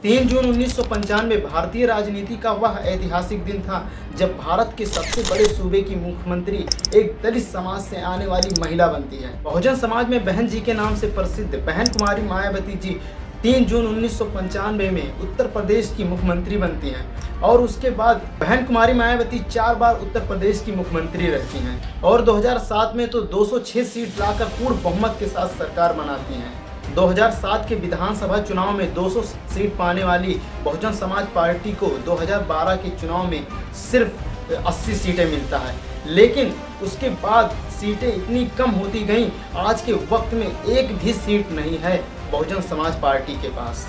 3 जून 1995 भारतीय राजनीति का वह ऐतिहासिक दिन था जब भारत के सबसे बड़े सूबे की मुख्यमंत्री एक दलित समाज से आने वाली महिला बनती है। बहुजन समाज में बहन जी के नाम से प्रसिद्ध बहन कुमारी मायावती जी 3 जून 1995 में उत्तर प्रदेश की मुख्यमंत्री बनती हैं और उसके बाद बहन कुमारी मायावती 4 बार उत्तर प्रदेश की मुख्यमंत्री रहती हैं और 2007 में तो 206 सीट लाकर पूर्ण बहुमत के साथ सरकार बनाती हैं। 2007 के विधानसभा चुनाव में 200 सीट पाने वाली बहुजन समाज पार्टी को 2012 के चुनाव में सिर्फ 80 सीटें मिलता है, लेकिन उसके बाद सीटें इतनी कम होती गईं, आज के वक्त में एक भी सीट नहीं है बहुजन समाज पार्टी के पास।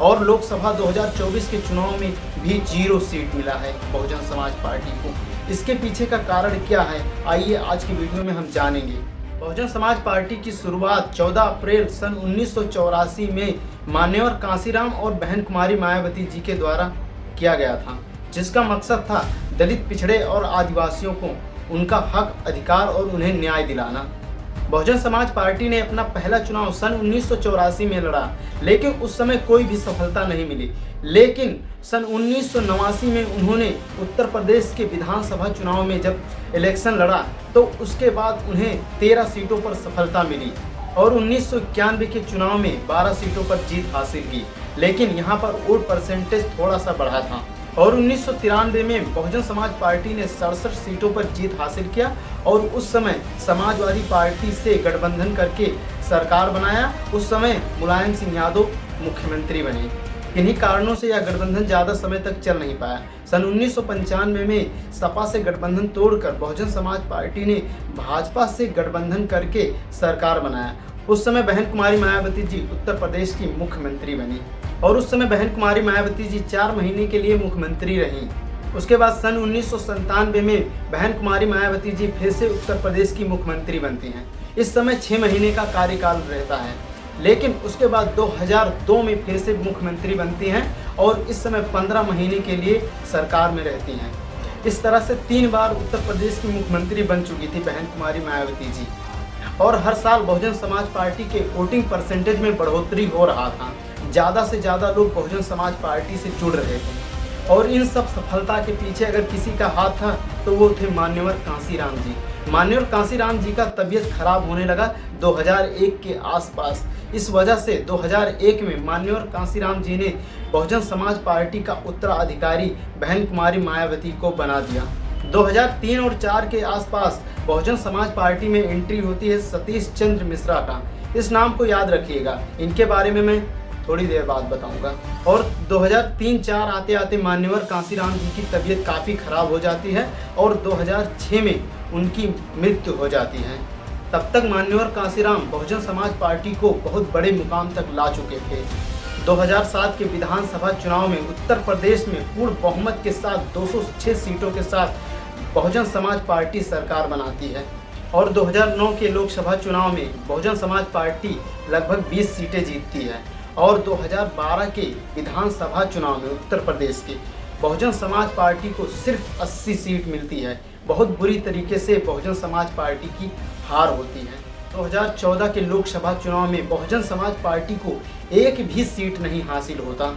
और लोकसभा 2024 के चुनाव में भी 0 सीट मिला है बहुजन समाज पार्टी को। इसके पीछे का कारण क्या है, आइए आज की वीडियो में हम जानेंगे। बहुजन समाज पार्टी की शुरुआत 14 अप्रैल सन 1984 में मान्यवर कांशीराम और बहन कुमारी मायावती जी के द्वारा किया गया था, जिसका मकसद था दलित, पिछड़े और आदिवासियों को उनका हक, अधिकार और उन्हें न्याय दिलाना। बहुजन समाज पार्टी ने अपना पहला चुनाव सन 1984 में लड़ा, लेकिन उस समय कोई भी सफलता नहीं मिली। लेकिन सन 1989 में उन्होंने उत्तर प्रदेश के विधानसभा चुनाव में जब इलेक्शन लड़ा तो उसके बाद उन्हें 13 सीटों पर सफलता मिली और 1991 के चुनाव में 12 सीटों पर जीत हासिल की, लेकिन यहाँ पर वोट परसेंटेज थोड़ा सा बढ़ा था। और 1993 में बहुजन समाज पार्टी ने 67 सीटों पर जीत हासिल किया और उस समय समाजवादी पार्टी से गठबंधन करके सरकार बनाया। उस समय मुलायम सिंह यादव मुख्यमंत्री बने। किन्हीं कारणों से यह गठबंधन ज़्यादा समय तक चल नहीं पाया। सन 1995 में सपा से गठबंधन तोड़कर बहुजन समाज पार्टी ने भाजपा से गठबंधन करके सरकार बनाया। उस समय बहन कुमारी मायावती जी उत्तर प्रदेश की मुख्यमंत्री बनी और उस समय बहन कुमारी मायावती जी 4 महीने के लिए मुख्यमंत्री रहीं। उसके बाद सन 1997 में बहन कुमारी मायावती जी फिर से उत्तर प्रदेश की मुख्यमंत्री बनती हैं। इस समय 6 महीने का कार्यकाल रहता है, लेकिन उसके बाद 2002 में फिर से मुख्यमंत्री बनती हैं और इस समय 15 महीने के लिए सरकार में रहती हैं। इस तरह से 3 बार उत्तर प्रदेश की मुख्यमंत्री बन चुकी थी बहन कुमारी मायावती जी और हर साल बहुजन समाज पार्टी के वोटिंग परसेंटेज में बढ़ोतरी हो रहा था। ज़्यादा से ज़्यादा लोग बहुजन समाज पार्टी से जुड़ रहे थे और इन सब सफलता के पीछे अगर किसी का हाथ था तो वो थे मान्यवर कांशीराम जी। मान्यवर कांशीराम जी का तबीयत खराब होने लगा 2001 के आसपास। इस वजह से 2001 में मान्यवर कांशीराम जी ने बहुजन समाज पार्टी का उत्तराधिकारी बहन कुमारी मायावती को बना दिया। 2003 और 4 के आसपास बहुजन समाज पार्टी में एंट्री होती है सतीश चंद्र मिश्रा का। इस नाम को याद रखिएगा, इनके बारे में मैं थोड़ी देर बाद बताऊंगा। और 2003-4 आते आते मान्यवर कांशीराम जी की तबीयत काफ़ी खराब हो जाती है और 2006 में उनकी मृत्यु हो जाती है। तब तक मान्यवर कांशीराम बहुजन समाज पार्टी को बहुत बड़े मुकाम तक ला चुके थे। 2007 के विधानसभा चुनाव में उत्तर प्रदेश में पूर्ण बहुमत के साथ 206 सीटों के साथ बहुजन समाज पार्टी सरकार बनाती है और 2009 के लोकसभा चुनाव में बहुजन समाज पार्टी लगभग 20 सीटें जीतती है और 2012 के विधानसभा चुनाव में उत्तर प्रदेश के बहुजन समाज पार्टी को सिर्फ 80 सीट मिलती है। बहुत बुरी तरीके से बहुजन समाज पार्टी की हार होती है। 2014 के लोकसभा चुनाव में बहुजन समाज पार्टी को एक भी सीट नहीं हासिल होता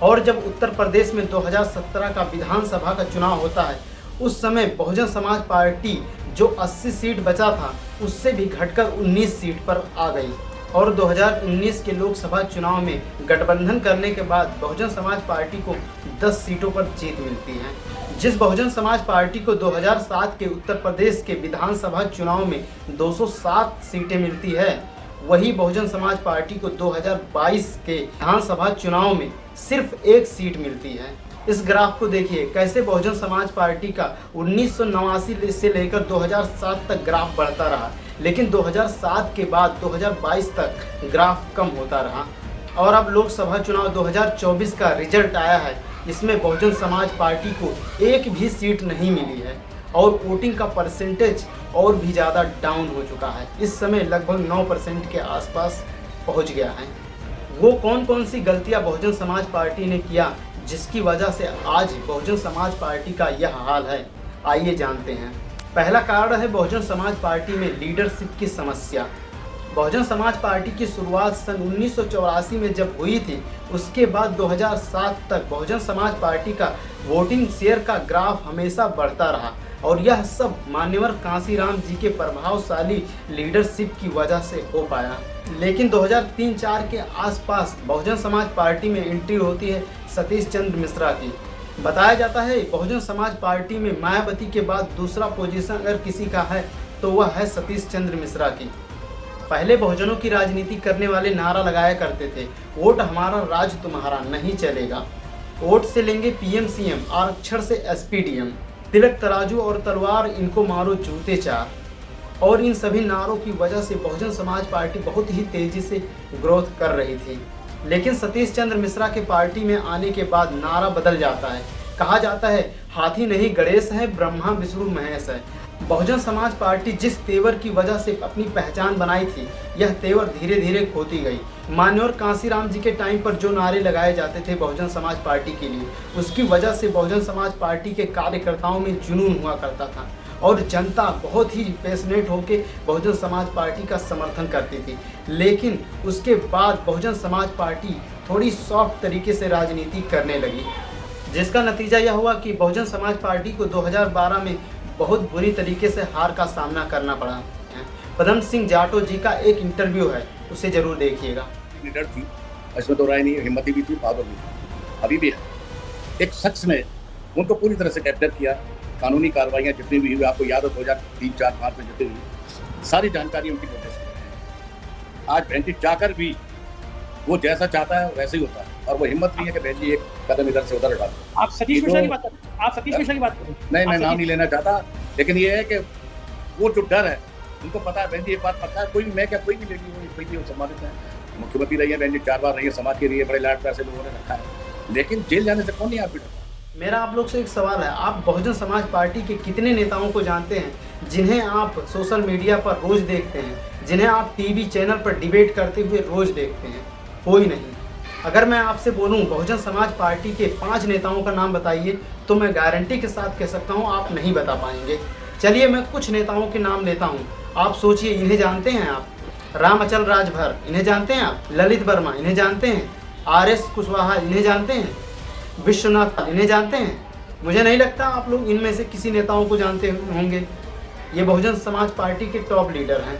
और जब उत्तर प्रदेश में 2017 का विधानसभा का चुनाव होता है उस समय बहुजन समाज पार्टी जो 80 सीट बचा था उससे भी घटकर 19 सीट पर आ गई और 2019 के लोकसभा चुनाव में गठबंधन करने के बाद बहुजन समाज पार्टी को 10 सीटों पर जीत मिलती है। जिस बहुजन समाज पार्टी को 2007 के उत्तर प्रदेश के विधानसभा चुनाव में 207 सीटें मिलती है, वही बहुजन समाज पार्टी को 2022 के विधानसभा चुनाव में सिर्फ 1 सीट मिलती है। इस ग्राफ को देखिए कैसे बहुजन समाज पार्टी का 1989 से लेकर 2007 तक ग्राफ बढ़ता रहा, लेकिन 2007 के बाद 2022 तक ग्राफ कम होता रहा। और अब लोकसभा चुनाव 2024 का रिजल्ट आया है, इसमें बहुजन समाज पार्टी को एक भी सीट नहीं मिली है और वोटिंग का परसेंटेज और भी ज़्यादा डाउन हो चुका है। इस समय लगभग 9% के आसपास पहुंच गया है। वो कौन कौन सी गलतियां बहुजन समाज पार्टी ने किया जिसकी वजह से आज बहुजन समाज पार्टी का यह हाल है, आइए जानते हैं। पहला कारण है बहुजन समाज पार्टी में लीडरशिप की समस्या। बहुजन समाज पार्टी की शुरुआत सन 1984 में जब हुई थी, उसके बाद 2007 तक बहुजन समाज पार्टी का वोटिंग शेयर का ग्राफ हमेशा बढ़ता रहा और यह सब मान्यवर कांशीराम जी के प्रभावशाली लीडरशिप की वजह से हो पाया। लेकिन 2003-04 के आसपास बहुजन समाज पार्टी में एंट्री होती है सतीश चंद्र मिश्रा की। बताया जाता है बहुजन समाज पार्टी में मायावती के बाद दूसरा पोजीशन अगर किसी का है तो वह है सतीश चंद्र मिश्रा की। पहले बहुजनों की राजनीति करने वाले नारा लगाया करते थे, वोट हमारा राज तुम्हारा नहीं चलेगा, वोट से लेंगे पीएम सीएम, आरक्षण से एसपीडीएम, तिलक तराजू और तलवार इनको मारो जूते चार। और इन सभी नारों की वजह से बहुजन समाज पार्टी बहुत ही तेजी से ग्रोथ कर रही थी। लेकिन सतीश चंद्र मिश्रा के पार्टी में आने के बाद नारा बदल जाता है। कहा जाता है हाथी नहीं गणेश है, ब्रह्मा विष्णु महेश है। बहुजन समाज पार्टी जिस तेवर की वजह से अपनी पहचान बनाई थी, यह तेवर धीरे धीरे खोती गई। मान्यवर कांशीराम जी के टाइम पर जो नारे लगाए जाते थे बहुजन समाज पार्टी के लिए, उसकी वजह से बहुजन समाज पार्टी के कार्यकर्ताओं में जुनून हुआ करता था और जनता बहुत ही पैशनेट होकर बहुजन समाज पार्टी का समर्थन करती थी। लेकिन उसके बाद बहुजन समाज पार्टी थोड़ी सॉफ्ट तरीके से राजनीति करने लगी, जिसका नतीजा यह हुआ कि बहुजन समाज पार्टी को 2012 में बहुत बुरी तरीके से हार का सामना करना पड़ा। पदम सिंह जाटो जी का एक इंटरव्यू है, उसे जरूर देखिएगा। लीडर थी, इसमें तो राय नहीं, हिम्मती भी थी, बहादुर भी थी, अभी भी है। एक शख्स ने उनको पूरी तरह से कैप्चर किया। कानूनी कार्रवाइयाँ जितनी भी हुई, आपको याद हो 2003, 4, 5 में जितनी हुई, सारी जानकारी उनकी नोटिस में। आज भैंसी चाहकर भी वो जैसा चाहता है वैसे ही होता है, और वो हिम्मत नहीं है कि भैंसी एक कदम इधर से उधर उठा दो। आप सतीश मिश्रा की बात कर रहे हैं? आप सतीश मिश्रा की बात कर रहे हैं? नहीं, मैं नाम नहीं लेना चाहता, लेकिन ये है कि वो जो डर है, उनको पता है भैंसी एक बात पता है, कोई भी, मैं क्या कोई भी लेगी, कोई भी सम्मानित है, मुख्यमंत्री रही है भैंसी, 4 बार रही है, समाज के लिए बड़े लाड प्यार से लोगों ने रखा है, लेकिन जेल जाने से कौन नहीं आप डरता। मेरा आप लोग से एक सवाल है, आप बहुजन समाज पार्टी के कितने नेताओं को जानते हैं जिन्हें आप सोशल मीडिया पर रोज देखते हैं, जिन्हें आप टीवी चैनल पर डिबेट करते हुए रोज देखते हैं? कोई नहीं। अगर मैं आपसे बोलूं बहुजन समाज पार्टी के 5 नेताओं का नाम बताइए, तो मैं गारंटी के साथ कह सकता हूं आप नहीं बता पाएंगे। चलिए मैं कुछ नेताओं के नाम लेता हूं, आप सोचिए इन्हें जानते हैं आप? राम अचल राजभर, इन्हें जानते हैं आप? ललित वर्मा, इन्हें जानते हैं? RS कुशवाहा, इन्हें जानते हैं? विश्वनाथ, इन्हें जानते हैं? मुझे नहीं लगता आप लोग इनमें से किसी नेताओं को जानते होंगे। ये बहुजन समाज पार्टी के टॉप लीडर हैं।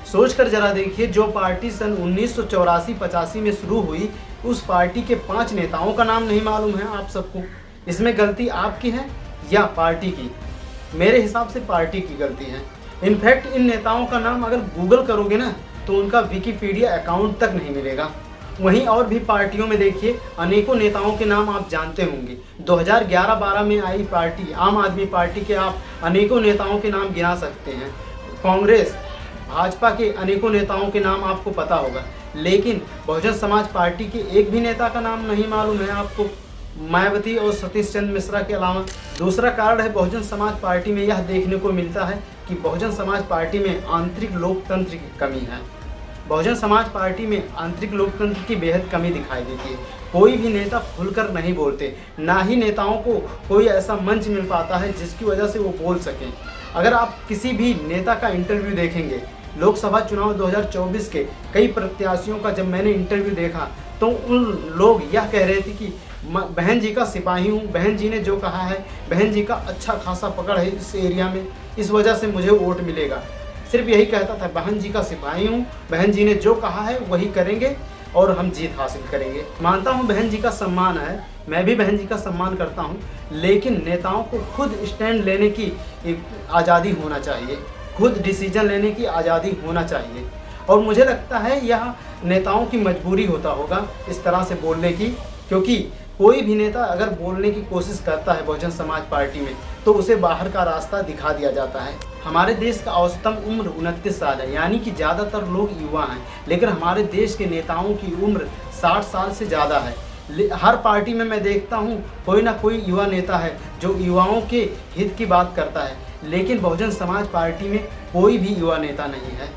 सोचकर जरा देखिए, जो पार्टी सन 1984-85 में शुरू हुई, उस पार्टी के 5 नेताओं का नाम नहीं मालूम है आप सबको। इसमें गलती आपकी है या पार्टी की? मेरे हिसाब से पार्टी की गलती है। इनफैक्ट इन नेताओं का नाम अगर गूगल करोगे ना, तो उनका विकिपीडिया अकाउंट तक नहीं मिलेगा। वहीं और भी पार्टियों में देखिए, अनेकों नेताओं के नाम आप जानते होंगे। 2011-12 में आई पार्टी आम आदमी पार्टी के आप अनेकों नेताओं के नाम गिना सकते हैं। कांग्रेस, भाजपा के अनेकों नेताओं के नाम आपको पता होगा, लेकिन बहुजन समाज पार्टी के एक भी नेता का नाम नहीं मालूम है आपको, मायावती और सतीश चंद्र मिश्रा के अलावा। दूसरा कारण है बहुजन समाज पार्टी में यह देखने को मिलता है कि बहुजन समाज पार्टी में आंतरिक लोकतंत्र की कमी है। बहुजन समाज पार्टी में आंतरिक लोकतंत्र की बेहद कमी दिखाई देती है। कोई भी नेता खुलकर नहीं बोलते, ना ही नेताओं को कोई ऐसा मंच मिल पाता है जिसकी वजह से वो बोल सकें। अगर आप किसी भी नेता का इंटरव्यू देखेंगे, लोकसभा चुनाव 2024 के कई प्रत्याशियों का जब मैंने इंटरव्यू देखा, तो उन लोग यह कह रहे थे कि बहन जी का सिपाही हूँ, बहन जी ने जो कहा है, बहन जी का अच्छा खासा पकड़ है इस एरिया में, इस वजह से मुझे वोट मिलेगा। सिर्फ यही कहता था, बहन जी का सिपाही हूँ, बहन जी ने जो कहा है वही करेंगे और हम जीत हासिल करेंगे। मानता हूँ बहन जी का सम्मान है, मैं भी बहन जी का सम्मान करता हूँ, लेकिन नेताओं को खुद स्टैंड लेने की आज़ादी होना चाहिए, खुद डिसीजन लेने की आज़ादी होना चाहिए। और मुझे लगता है यह नेताओं की मजबूरी होता होगा इस तरह से बोलने की, क्योंकि कोई भी नेता अगर बोलने की कोशिश करता है बहुजन समाज पार्टी में, तो उसे बाहर का रास्ता दिखा दिया जाता है। हमारे देश का औसतम उम्र 29 साल है, यानी कि ज़्यादातर लोग युवा हैं, लेकिन हमारे देश के नेताओं की उम्र 60 साल से ज़्यादा है। हर पार्टी में मैं देखता हूँ कोई ना कोई युवा नेता है जो युवाओं के हित की बात करता है, लेकिन बहुजन समाज पार्टी में कोई भी युवा नेता नहीं है।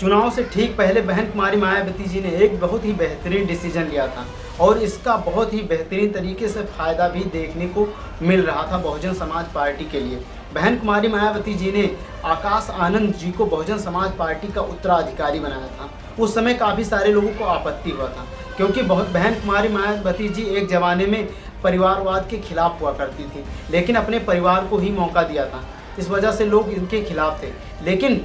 चुनाव से ठीक पहले बहन कुमारी मायावती जी ने एक बहुत ही बेहतरीन डिसीजन लिया था और इसका बहुत ही बेहतरीन तरीके से फ़ायदा भी देखने को मिल रहा था बहुजन समाज पार्टी के लिए। बहन कुमारी मायावती जी ने आकाश आनंद जी को बहुजन समाज पार्टी का उत्तराधिकारी बनाया था। उस समय काफ़ी सारे लोगों को आपत्ति हुआ था, क्योंकि बहन कुमारी मायावती जी एक ज़माने में परिवारवाद के खिलाफ हुआ करती थी, लेकिन अपने परिवार को ही मौका दिया था। इस वजह से लोग इनके खिलाफ थे। लेकिन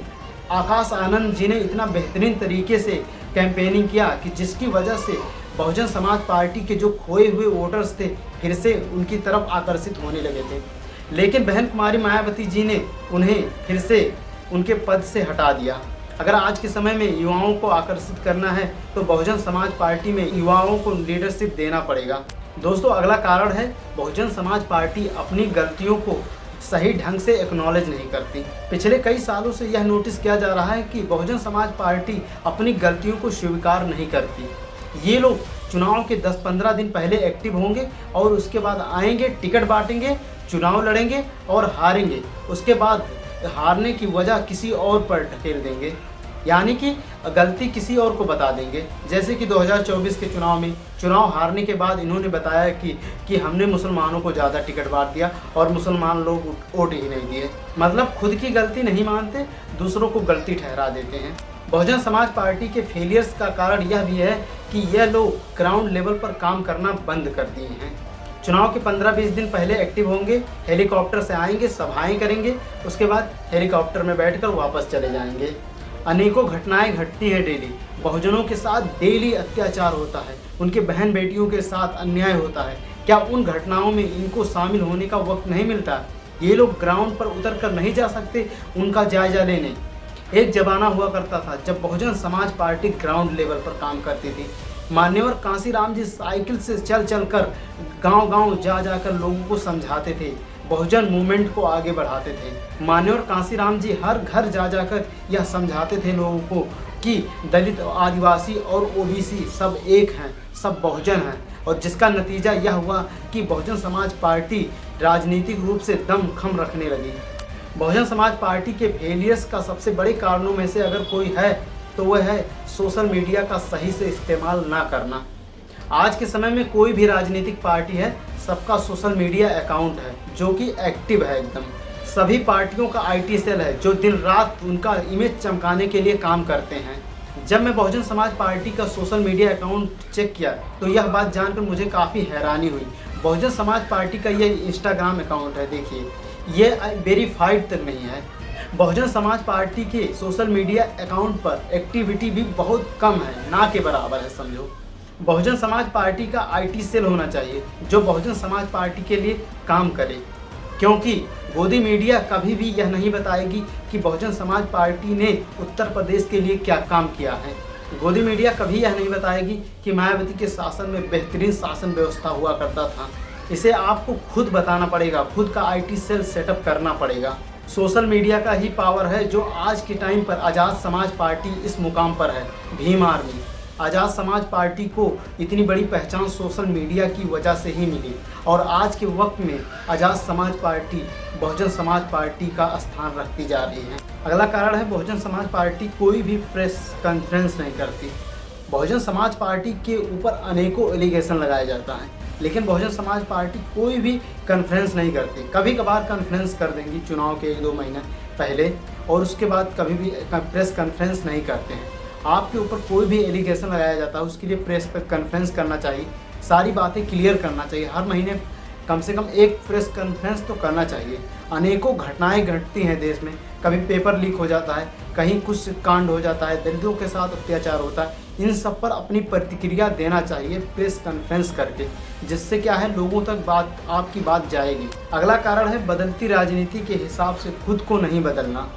आकाश आनंद जी ने इतना बेहतरीन तरीके से कैंपेनिंग किया कि जिसकी वजह से बहुजन समाज पार्टी के जो खोए हुए वोटर्स थे फिर से उनकी तरफ आकर्षित होने लगे थे। लेकिन बहन कुमारी मायावती जी ने उन्हें फिर से उनके पद से हटा दिया। अगर आज के समय में युवाओं को आकर्षित करना है तो बहुजन समाज पार्टी में युवाओं को लीडरशिप देना पड़ेगा। दोस्तों, अगला कारण है बहुजन समाज पार्टी अपनी गलतियों को सही ढंग से एक्नॉलेज नहीं करती। पिछले कई सालों से यह नोटिस किया जा रहा है कि बहुजन समाज पार्टी अपनी गलतियों को स्वीकार नहीं करती। ये लोग चुनाव के 10-15 दिन पहले एक्टिव होंगे और उसके बाद आएंगे, टिकट बांटेंगे, चुनाव लड़ेंगे और हारेंगे। उसके बाद हारने की वजह किसी और पर ढकेल देंगे, यानी कि गलती किसी और को बता देंगे। जैसे कि 2024 के चुनाव में चुनाव हारने के बाद इन्होंने बताया कि हमने मुसलमानों को ज़्यादा टिकट बांट दिया और मुसलमान लोग वोट ही नहीं दिए। मतलब खुद की गलती नहीं मानते, दूसरों को गलती ठहरा देते हैं। बहुजन समाज पार्टी के फेलियर्स का कारण यह भी है कि यह लोग ग्राउंड लेवल पर काम करना बंद कर दिए हैं। चुनाव के 15-20 दिन पहले एक्टिव होंगे, हेलीकॉप्टर से आएंगे, सभाएं करेंगे, उसके बाद हेलीकॉप्टर में बैठकर वापस चले जाएंगे। अनेकों घटनाएं घटती हैं डेली। बहुजनों के साथ डेली अत्याचार होता है, उनके बहन बेटियों के साथ अन्याय होता है। क्या उन घटनाओं में इनको शामिल होने का वक्त नहीं मिलता? ये लोग ग्राउंड पर उतर कर नहीं जा सकते उनका जायजा लेने? एक ज़माना हुआ करता था जब Bahujan Samaj party ground level पर काम करती थी। मान्यवर कांसीराम जी साइकिल से चल कर गांव-गांव जाकर लोगों को समझाते थे, बहुजन मूवमेंट को आगे बढ़ाते थे। मान्यवर कांसीराम जी हर घर जाकर यह समझाते थे लोगों को कि दलित, आदिवासी और ओबीसी सब एक हैं, सब बहुजन हैं। और जिसका नतीजा यह हुआ कि बहुजन समाज पार्टी राजनीतिक रूप से दमखम रखने लगी। बहुजन समाज पार्टी के फेलियर्स का सबसे बड़े कारणों में से अगर कोई है तो वह है सोशल मीडिया का सही से इस्तेमाल ना करना। आज के समय में कोई भी राजनीतिक पार्टी है, सबका सोशल मीडिया अकाउंट है जो कि एक्टिव है एकदम। सभी पार्टियों का आईटी सेल है जो दिन रात उनका इमेज चमकाने के लिए काम करते हैं। जब मैं बहुजन समाज पार्टी का सोशल मीडिया अकाउंट चेक किया तो यह बात जानकर मुझे काफ़ी हैरानी हुई। बहुजन समाज पार्टी का ये इंस्टाग्राम अकाउंट है, देखिए ये वेरीफाइड तक नहीं है। बहुजन समाज पार्टी के सोशल मीडिया अकाउंट पर एक्टिविटी भी बहुत कम है, ना के बराबर है समझो। बहुजन समाज पार्टी का आईटी सेल होना चाहिए जो बहुजन समाज पार्टी के लिए काम करे, क्योंकि गोदी मीडिया कभी भी यह नहीं बताएगी कि बहुजन समाज पार्टी ने उत्तर प्रदेश के लिए क्या काम किया है। गोदी मीडिया कभी यह नहीं बताएगी कि मायावती के शासन में बेहतरीन शासन व्यवस्था हुआ करता था। इसे आपको खुद बताना पड़ेगा, खुद का आईटी सेल सेटअप करना पड़ेगा। सोशल मीडिया का ही पावर है जो आज के टाइम पर आज़ाद समाज पार्टी इस मुकाम पर है। भीम आर्मी, आज़ाद समाज पार्टी को इतनी बड़ी पहचान सोशल मीडिया की वजह से ही मिली और आज के वक्त में आज़ाद समाज पार्टी बहुजन समाज पार्टी का स्थान रखती जा रही है। अगला कारण है बहुजन समाज पार्टी कोई भी प्रेस कॉन्फ्रेंस नहीं करती। बहुजन समाज पार्टी के ऊपर अनेकों एलिगेशन लगाया जाता है, लेकिन बहुजन समाज पार्टी कोई भी कॉन्फ्रेंस नहीं करती। कभी कभार कॉन्फ्रेंस कर देंगी चुनाव के 1-2 महीने पहले और उसके बाद कभी भी प्रेस कॉन्फ्रेंस नहीं करते हैं। आपके ऊपर कोई भी एलिगेशन लगाया जाता है उसके लिए प्रेस पर कॉन्फ्रेंस करना चाहिए, सारी बातें क्लियर करना चाहिए। हर महीने कम से कम एक प्रेस कॉन्फ्रेंस तो करना चाहिए। अनेकों घटनाएं घटती हैं देश में, कभी पेपर लीक हो जाता है, कहीं कुछ कांड हो जाता है, दलितों के साथ अत्याचार होता है। इन सब पर अपनी प्रतिक्रिया देना चाहिए प्रेस कॉन्फ्रेंस करके, जिससे क्या है लोगों तक आपकी बात जाएगी। अगला कारण है बदलती राजनीति के हिसाब से खुद को नहीं बदलना।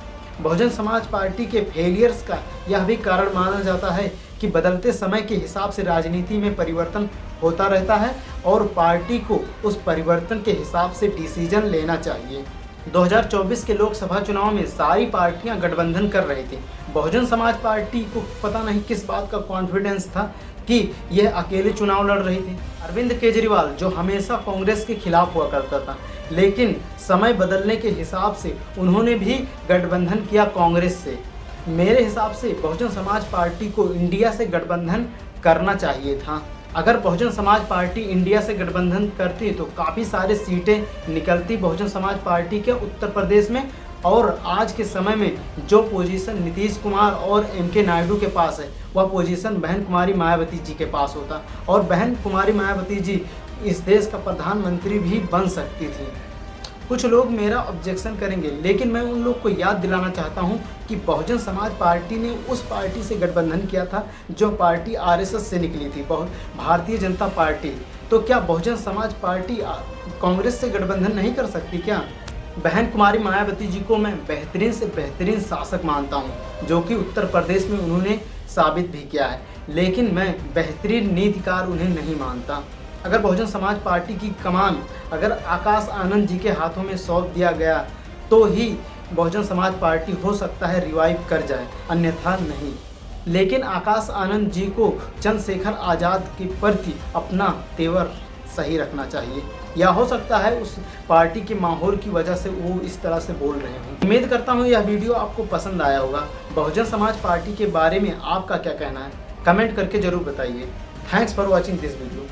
बहुजन समाज पार्टी के फेलियर्स का यह भी कारण माना जाता है कि बदलते समय के हिसाब से राजनीति में परिवर्तन होता रहता है और पार्टी को उस परिवर्तन के हिसाब से डिसीजन लेना चाहिए। 2024 के लोकसभा चुनाव में सारी पार्टियां गठबंधन कर रही थी। बहुजन समाज पार्टी को पता नहीं किस बात का कॉन्फिडेंस था कि यह अकेले चुनाव लड़ रही थी। अरविंद केजरीवाल जो हमेशा कांग्रेस के खिलाफ हुआ करता था, लेकिन समय बदलने के हिसाब से उन्होंने भी गठबंधन किया कांग्रेस से। मेरे हिसाब से बहुजन समाज पार्टी को इंडिया से गठबंधन करना चाहिए था। अगर बहुजन समाज पार्टी इंडिया से गठबंधन करती तो काफ़ी सारे सीटें निकलती बहुजन समाज पार्टी के उत्तर प्रदेश में, और आज के समय में जो पोजीशन नीतीश कुमार और एम.के. नायडू के पास है वह पोजीशन बहन कुमारी मायावती जी के पास होता, और बहन कुमारी मायावती जी इस देश का प्रधानमंत्री भी बन सकती थी। कुछ लोग मेरा ऑब्जेक्शन करेंगे, लेकिन मैं उन लोग को याद दिलाना चाहता हूं कि बहुजन समाज पार्टी ने उस पार्टी से गठबंधन किया था जो पार्टी आरएसएस से निकली थी, भारतीय जनता पार्टी। तो क्या बहुजन समाज पार्टी कांग्रेस से गठबंधन नहीं कर सकती क्या? बहन कुमारी मायावती जी को मैं बेहतरीन से बेहतरीन शासक मानता हूं, जो कि उत्तर प्रदेश में उन्होंने साबित भी किया है, लेकिन मैं बेहतरीन नीतिकार उन्हें नहीं मानता। अगर बहुजन समाज पार्टी की कमान अगर आकाश आनंद जी के हाथों में सौंप दिया गया तो ही बहुजन समाज पार्टी हो सकता है रिवाइव कर जाए, अन्यथा नहीं। लेकिन आकाश आनंद जी को चंद्रशेखर आज़ाद के प्रति अपना तेवर सही रखना चाहिए, या हो सकता है उस पार्टी के माहौल की वजह से वो इस तरह से बोल रहे हों। उम्मीद करता हूँ यह वीडियो आपको पसंद आया होगा। बहुजन समाज पार्टी के बारे में आपका क्या कहना है, कमेंट करके ज़रूर बताइए। Thanks for watching this video.